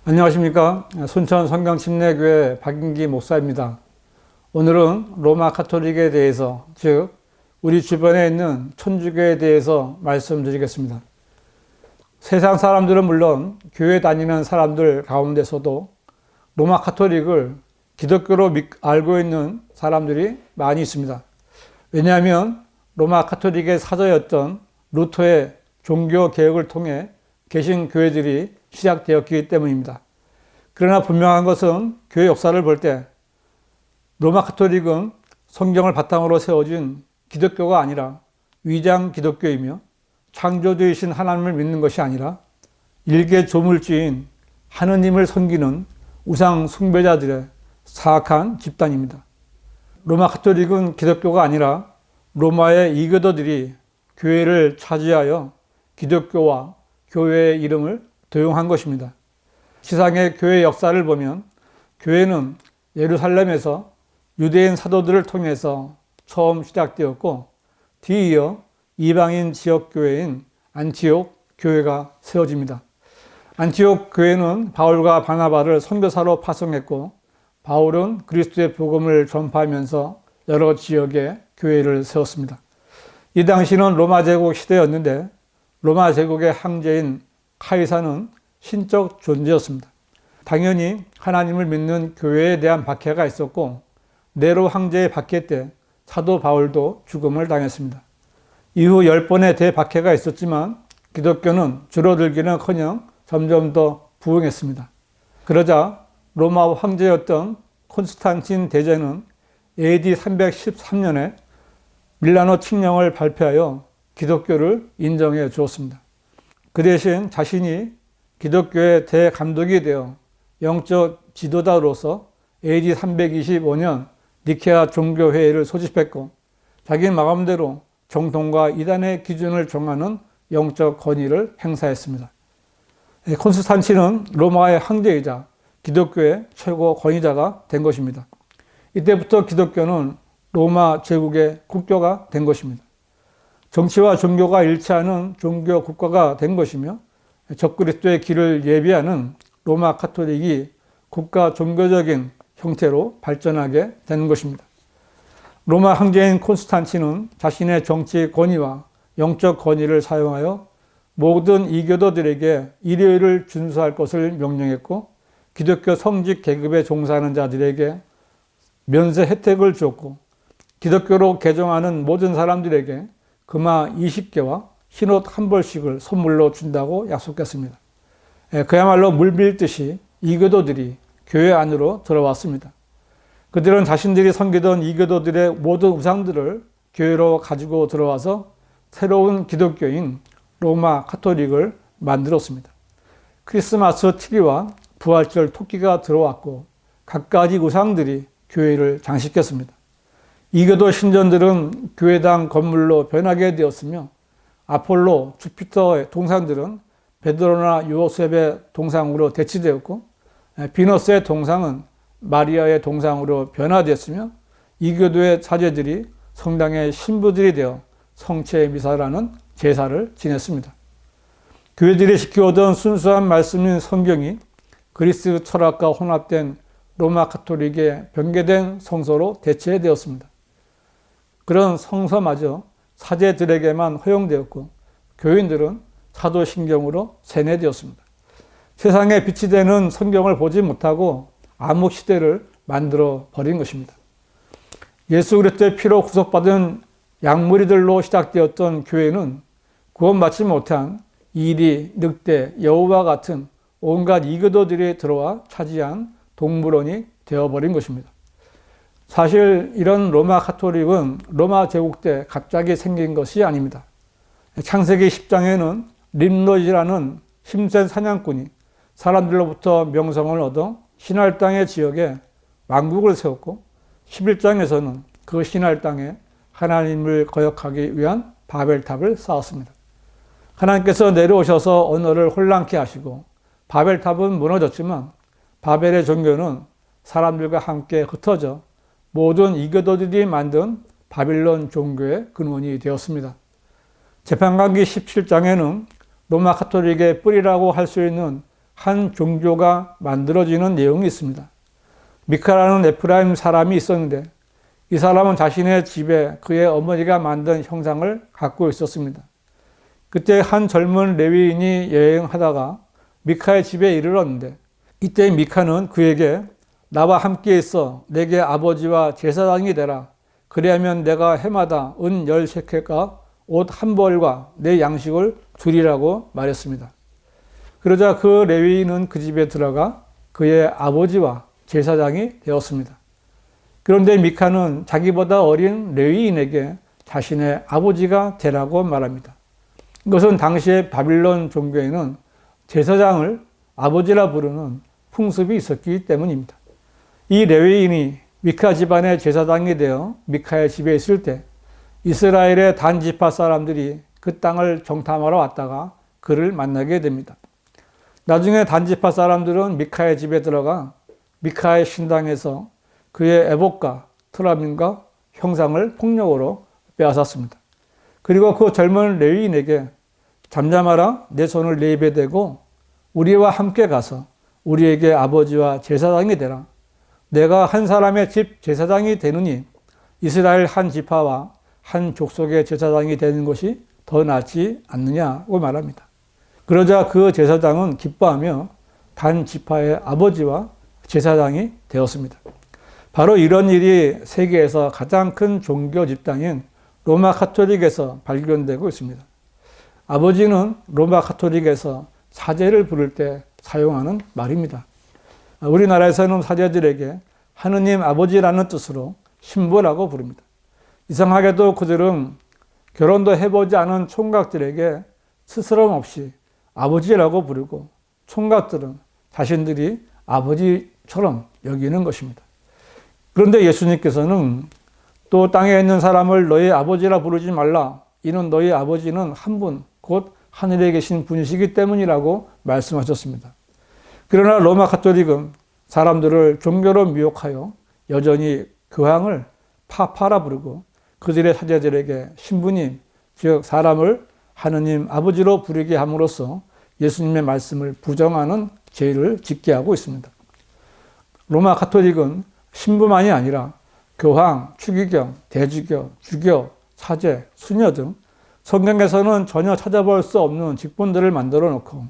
안녕하십니까. 순천 성경침례교회 박인기 목사입니다. 오늘은 로마 가톨릭에 대해서, 즉 우리 주변에 있는 천주교에 대해서 말씀드리겠습니다. 세상 사람들은 물론 교회 다니는 사람들 가운데서도 로마 가톨릭을 기독교로 알고 있는 사람들이 많이 있습니다. 왜냐하면 로마 가톨릭의 사저였던 루터의 종교 개혁을 통해 개신 교회들이 시작되었기 때문입니다. 그러나 분명한 것은 교회 역사를 볼 때 로마 가톨릭은 성경을 바탕으로 세워진 기독교가 아니라 위장 기독교이며 창조주이신 하나님을 믿는 것이 아니라 일개 조물주인 하느님을 섬기는 우상 숭배자들의 사악한 집단입니다. 로마 가톨릭은 기독교가 아니라 로마의 이교도들이 교회를 차지하여 기독교와 교회의 이름을 도용한 것입니다. 지상의 교회 역사를 보면 교회는 예루살렘에서 유대인 사도들을 통해서 처음 시작되었고, 뒤이어 이방인 지역교회인 안티옥 교회가 세워집니다. 안티옥 교회는 바울과 바나바를 선교사로 파송했고, 바울은 그리스도의 복음을 전파하면서 여러 지역에 교회를 세웠습니다. 이 당시는 로마 제국 시대였는데 로마 제국의 황제인 카이사는 신적 존재였습니다. 당연히 하나님을 믿는 교회에 대한 박해가 있었고, 네로 황제의 박해 때 사도 바울도 죽음을 당했습니다. 이후 10번의 대박해가 있었지만 기독교는 줄어들기는커녕 점점 더 부흥했습니다. 그러자 로마 황제였던 콘스탄틴 대제는 AD 313년에 밀라노 칙령을 발표하여 기독교를 인정해 주었습니다. 그 대신 자신이 기독교의 대감독이 되어 영적 지도자로서 AD 325년 니케아 종교회의를 소집했고, 자기 마음대로 정통과 이단의 기준을 정하는 영적 권위를 행사했습니다. 콘스탄틴은 로마의 황제이자 기독교의 최고 권위자가 된 것입니다. 이때부터 기독교는 로마 제국의 국교가 된 것입니다. 정치와 종교가 일치하는 종교 국가가 된 것이며, 적그리스도의 길을 예비하는 로마 가톨릭이 국가 종교적인 형태로 발전하게 되는 것입니다. 로마 황제인 콘스탄틴은 자신의 정치 권위와 영적 권위를 사용하여 모든 이교도들에게 일요일을 준수할 것을 명령했고, 기독교 성직 계급에 종사하는 자들에게 면세 혜택을 주었고, 기독교로 개종하는 모든 사람들에게 금화 20개와 흰옷 한 벌씩을 선물로 준다고 약속했습니다. 그야말로 물밀듯이 이교도들이 교회 안으로 들어왔습니다. 그들은 자신들이 섬기던 이교도들의 모든 우상들을 교회로 가지고 들어와서 새로운 기독교인 로마 가톨릭을 만들었습니다. 크리스마스 트리와 부활절 토끼가 들어왔고, 갖가지 우상들이 교회를 장식했습니다. 이교도 신전들은 교회당 건물로 변하게 되었으며, 아폴로, 주피터의 동상들은 베드로나 요셉의 동상으로 대치되었고, 비너스의 동상은 마리아의 동상으로 변화되었으며, 이교도의 사제들이 성당의 신부들이 되어 성체 미사라는 제사를 지냈습니다. 교회들이 지켜오던 순수한 말씀인 성경이 그리스 철학과 혼합된 로마 가톨릭의 변개된 성서로 대체되었습니다. 그런 성서마저 사제들에게만 허용되었고, 교인들은 사도신경으로 세뇌되었습니다. 세상에 빛이 되는 성경을 보지 못하고 암흑 시대를 만들어 버린 것입니다. 예수 그리스도의 피로 구속받은 양무리들로 시작되었던 교회는 구원받지 못한 이리, 늑대, 여우와 같은 온갖 이교도들이 들어와 차지한 동물원이 되어버린 것입니다. 사실 이런 로마 가톨릭은 로마 제국 때 갑자기 생긴 것이 아닙니다. 창세기 10장에는 림노지라는 힘센 사냥꾼이 사람들로부터 명성을 얻어 신할 땅의 지역에 왕국을 세웠고, 11장에서는 그 신할 땅에 하나님을 거역하기 위한 바벨탑을 쌓았습니다. 하나님께서 내려오셔서 언어를 혼란케 하시고 바벨탑은 무너졌지만 바벨의 종교는 사람들과 함께 흩어져 모든 이교도들이 만든 바빌론 종교의 근원이 되었습니다. 재판관기 17장에는 로마 가톨릭의 뿌리라고 할 수 있는 한 종교가 만들어지는 내용이 있습니다. 미카라는 에프라임 사람이 있었는데 이 사람은 자신의 집에 그의 어머니가 만든 형상을 갖고 있었습니다. 그때 한 젊은 레위인이 여행하다가 미카의 집에 이르렀는데 이때 미카는 그에게 나와 함께 있어 내게 아버지와 제사장이 되라. 그리하면 내가 해마다 은 10세켈과 옷 한 벌과 내 양식을 주리라고 말했습니다. 그러자 그 레위인은 그 집에 들어가 그의 아버지와 제사장이 되었습니다. 그런데 미카는 자기보다 어린 레위인에게 자신의 아버지가 되라고 말합니다. 이것은 당시의 바빌론 종교에는 제사장을 아버지라 부르는 풍습이 있었기 때문입니다. 이 레위인이 미카 집안의 제사장이 되어 미카의 집에 있을 때 이스라엘의 단 지파 사람들이 그 땅을 정탐하러 왔다가 그를 만나게 됩니다. 나중에 단 지파 사람들은 미카의 집에 들어가 미카의 신당에서 그의 에봇과 트라빔과 형상을 폭력으로 빼앗았습니다. 그리고 그 젊은 레위인에게 잠잠하라, 내 손을 내 입에 대고 우리와 함께 가서 우리에게 아버지와 제사장이 되라. 내가 한 사람의 집 제사장이 되느니 이스라엘 한 지파와 한 족속의 제사장이 되는 것이 더 낫지 않느냐고 말합니다. 그러자 그 제사장은 기뻐하며 단 지파의 아버지와 제사장이 되었습니다. 바로 이런 일이 세계에서 가장 큰 종교 집단인 로마 카톨릭에서 발견되고 있습니다. 아버지는 로마 카톨릭에서 사제를 부를 때 사용하는 말입니다. 우리나라에서는 사제들에게 하느님 아버지라는 뜻으로 신부라고 부릅니다. 이상하게도 그들은 결혼도 해보지 않은 총각들에게 스스럼 없이 아버지라고 부르고 총각들은 자신들이 아버지처럼 여기는 것입니다. 그런데 예수님께서는 또 땅에 있는 사람을 너희 아버지라 부르지 말라. 이는 너희 아버지는 한 분, 곧 하늘에 계신 분이시기 때문이라고 말씀하셨습니다. 그러나 로마 카톨릭은 사람들을 종교로 미혹하여 여전히 교황을 파파라 부르고 그들의 사제들에게 신부님, 즉 사람을 하느님 아버지로 부르게 함으로써 예수님의 말씀을 부정하는 죄를 짓게 하고 있습니다. 로마 카톨릭은 신부만이 아니라 교황, 추기경, 대주교, 주교, 사제, 수녀 등 성경에서는 전혀 찾아볼 수 없는 직분들을 만들어 놓고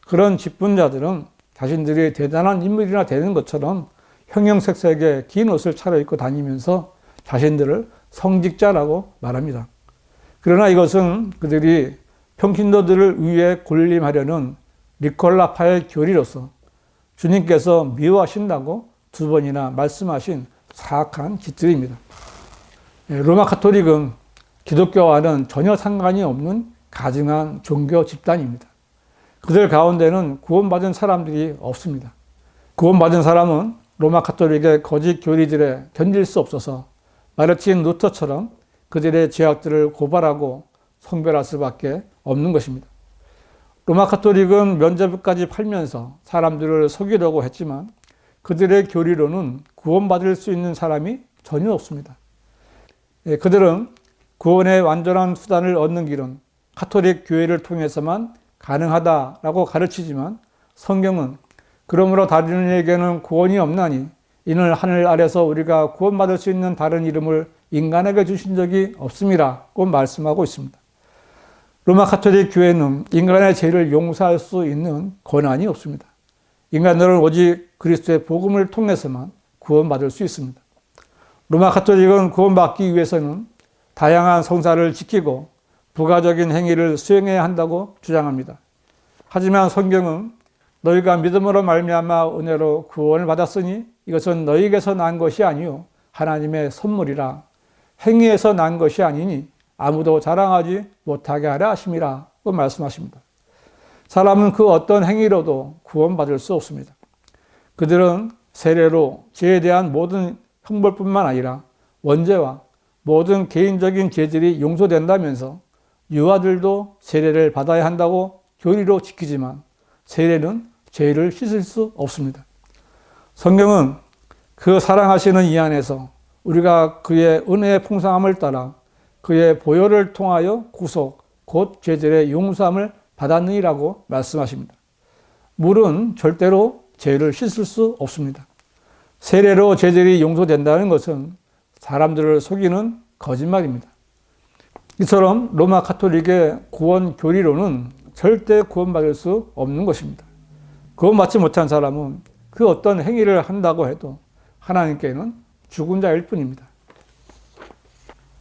그런 직분자들은 자신들이 대단한 인물이나 되는 것처럼 형형색색의 긴 옷을 차려입고 다니면서 자신들을 성직자라고 말합니다. 그러나 이것은 그들이 평신도들을 위해 군림하려는 니콜라파의 교리로서 주님께서 미워하신다고 2번이나 말씀하신 사악한 짓들입니다. 로마 카톨릭은 기독교와는 전혀 상관이 없는 가증한 종교 집단입니다. 그들 가운데는 구원받은 사람들이 없습니다. 구원받은 사람은 로마 카톨릭의 거짓 교리들에 견딜 수 없어서 마르틴 루터처럼 그들의 죄악들을 고발하고 성별할 수밖에 없는 것입니다. 로마 카톨릭은 면죄부까지 팔면서 사람들을 속이려고 했지만 그들의 교리로는 구원받을 수 있는 사람이 전혀 없습니다. 그들은 구원의 완전한 수단을 얻는 길은 카톨릭 교회를 통해서만 가능하다라고 가르치지만 성경은 그러므로 다른 이에게는 구원이 없나니 이는 하늘 아래서 우리가 구원받을 수 있는 다른 이름을 인간에게 주신 적이 없음이라고 말씀하고 있습니다. 로마 카톨릭 교회는 인간의 죄를 용서할 수 있는 권한이 없습니다. 인간들은 오직 그리스도의 복음을 통해서만 구원받을 수 있습니다. 로마 카톨릭은 구원받기 위해서는 다양한 성사를 지키고 부가적인 행위를 수행해야 한다고 주장합니다. 하지만 성경은 너희가 믿음으로 말미암아 은혜로 구원을 받았으니 이것은 너희에게서 난 것이 아니요 하나님의 선물이라 행위에서 난 것이 아니니 아무도 자랑하지 못하게 하라 하심이라고 말씀하십니다. 사람은 그 어떤 행위로도 구원받을 수 없습니다. 그들은 세례로 죄에 대한 모든 형벌뿐만 아니라 원죄와 모든 개인적인 죄들이 용서된다면서 유아들도 세례를 받아야 한다고 교리로 지키지만 세례는 죄를 씻을 수 없습니다. 성경은 그 사랑하시는 이 안에서 우리가 그의 은혜의 풍성함을 따라 그의 보혈을 통하여 구속, 곧 죄들의 용서함을 받았느니라고 말씀하십니다. 물은 절대로 죄를 씻을 수 없습니다. 세례로 죄들이 용서된다는 것은 사람들을 속이는 거짓말입니다. 이처럼 로마 가톨릭의 구원 교리로는 절대 구원받을 수 없는 것입니다. 구원받지 못한 사람은 그 어떤 행위를 한다고 해도 하나님께는 죽은 자일 뿐입니다.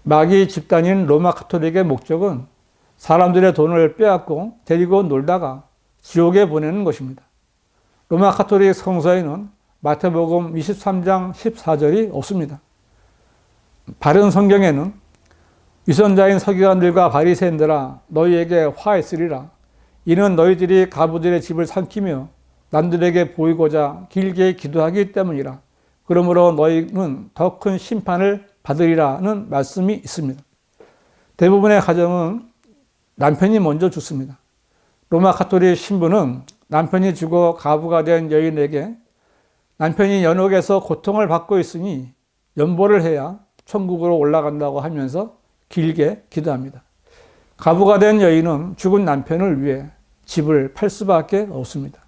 마귀 집단인 로마 가톨릭의 목적은 사람들의 돈을 빼앗고 데리고 놀다가 지옥에 보내는 것입니다. 로마 가톨릭 성서에는 마태복음 23장 14절이 없습니다. 바른 성경에는 위선자인 서기관들과 바리새인들아 너희에게 화했으리라. 이는 너희들이 가부들의 집을 삼키며 남들에게 보이고자 길게 기도하기 때문이라. 그러므로 너희는 더 큰 심판을 받으리라는 말씀이 있습니다. 대부분의 가정은 남편이 먼저 죽습니다. 로마 가톨릭 신부는 남편이 죽어 가부가 된 여인에게 남편이 연옥에서 고통을 받고 있으니 연보를 해야 천국으로 올라간다고 하면서 길게 기도합니다. 가부가 된 여인은 죽은 남편을 위해 집을 팔 수밖에 없습니다.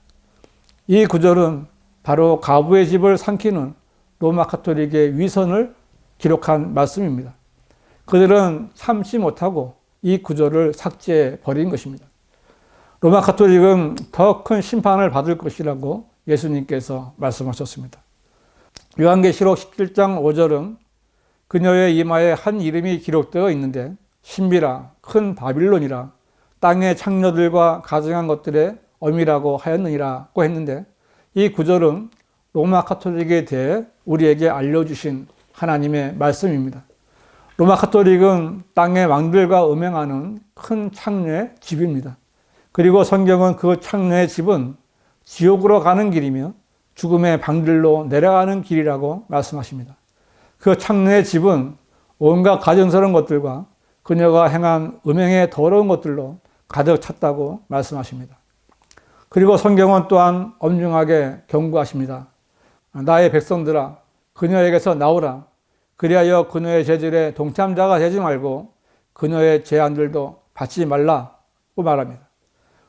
이 구절은 바로 가부의 집을 삼키는 로마 가톨릭의 위선을 기록한 말씀입니다. 그들은 참지 못하고 이 구절을 삭제해 버린 것입니다. 로마 가톨릭은 더 큰 심판을 받을 것이라고 예수님께서 말씀하셨습니다. 요한계시록 17장 5절은 그녀의 이마에 한 이름이 기록되어 있는데 신비라 큰 바빌론이라 땅의 창녀들과 가증한 것들의 어미라고 하였느니라고 했는데 이 구절은 로마 가톨릭에 대해 우리에게 알려주신 하나님의 말씀입니다. 로마 가톨릭은 땅의 왕들과 음행하는 큰 창녀의 집입니다. 그리고 성경은 그 창녀의 집은 지옥으로 가는 길이며 죽음의 방들로 내려가는 길이라고 말씀하십니다. 그 창녀의 집은 온갖 가증스러운 것들과 그녀가 행한 음행의 더러운 것들로 가득 찼다고 말씀하십니다. 그리고 성경은 또한 엄중하게 경고하십니다. 나의 백성들아 그녀에게서 나오라. 그리하여 그녀의 죄질에 동참자가 되지 말고 그녀의 죄안들도 받지 말라고 말합니다.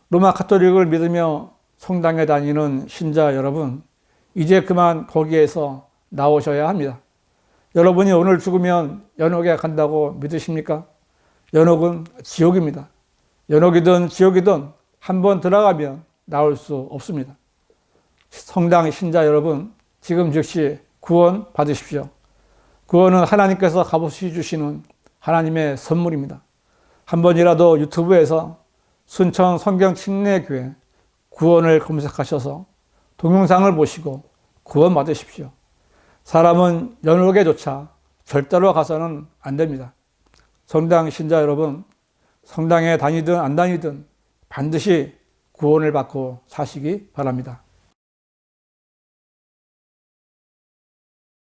로마 가톨릭을 믿으며 성당에 다니는 신자 여러분, 이제 그만 거기에서 나오셔야 합니다. 여러분이 오늘 죽으면 연옥에 간다고 믿으십니까? 연옥은 지옥입니다. 연옥이든 지옥이든 한번 들어가면 나올 수 없습니다. 성당 신자 여러분, 지금 즉시 구원 받으십시오. 구원은 하나님께서 값없이 주시는 하나님의 선물입니다. 한 번이라도 유튜브에서 순천 성경침례교회 구원을 검색하셔서 동영상을 보시고 구원 받으십시오. 사람은 연옥에조차 절대로 가서는 안 됩니다. 성당 신자 여러분, 성당에 다니든 안 다니든 반드시 구원을 받고 사시기 바랍니다.